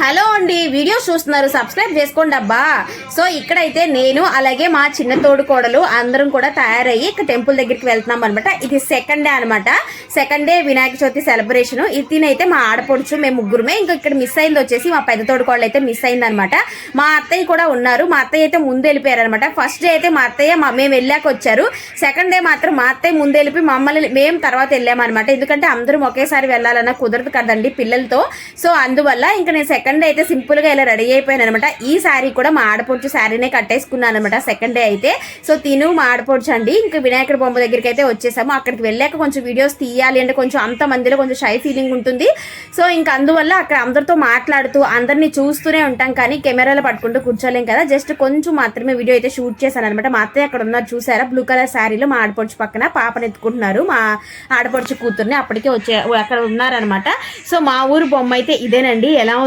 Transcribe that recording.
Hello అండి, videos చూస్తున్నారు, subscribe చేసుకోండి అబ్బా. సో ఇక్కడైతే నేను అలాగే మా చిన్న తోడుకోడలు అందరం కూడా తయారయ్యి ఇక్కడ టెంపుల్ దగ్గరికి వెళ్తున్నాం అనమాట. ఇది సెకండ్ డే అనమాట. Second day Vinayaka Chavithi celebration. ఇతనైతే మా ఆడపడుచు, మేము ముగ్గురమే. ఇంకా ఇక్కడ మిస్ అయింది వచ్చేసి మా పెద్ద తోడుకోడలు అయితే మిస్ అయింది అనమాట. మా అత్తయ్య కూడా ఉన్నారు. మా అత్తయ్య అయితే ముందు వెళ్ళిపోయారు అనమాట. ఫస్ట్ డే అయితే మా అత్తయ్య మేము వెళ్ళాక వచ్చారు. సెకండ్ డే మాత్రం మా అత్తయ్య ముందు వెళ్ళిపోయి మమ్మల్ని మేము తర్వాత వెళ్ళామన్నమాట. ఎందుకంటే అందరం ఒకేసారి వెళ్ళాలన్నా కుదరదు కదండి పిల్లలతో. సో అందువల్ల ఇంకా నేను సెకండ్ డే అయితే సింపుల్ గా ఇలా రెడీ అయిపోయాను అనమాట. ఈ శారీ కూడా మా ఆడపడుచు శారీనే కట్టేసుకున్నాను అనమాట సెకండ్ డే అయితే. సో తిను మా ఆడపడుచు అండి. ఇంకా వినాయకుడి బొమ్మ దగ్గరికి అయితే వచ్చేసాము. అక్కడికి వెళ్ళాక కొంచెం వీడియోస్ తీయాలి అంటే కొంచెం అంత మందిలో కొంచెం షై ఫీలింగ్ ఉంటుంది. సో ఇంకా అందువల్ల అక్కడ అందరితో మాట్లాడుతూ అందరినీ చూస్తూనే ఉంటాం, కానీ కెమెరాలో పట్టుకుంటూ కూర్చోలేం కదా. జస్ట్ కొంచెం మాత్రమే వీడియో అయితే షూట్ చేశాను అనమాట. మా అత్తయ్య అక్కడ ఉన్నారు చూసారా, బ్లూ కలర్ శారీలో మా ఆడపడుచు పక్కన పాపను ఎత్తుకుంటున్నారు, మా ఆడపడుచు కూతుర్ని. అప్పటికే అక్కడ ఉన్నారనమాట. సో మా ఊరు బొమ్మ అయితే ఇదేనండి. ఎలా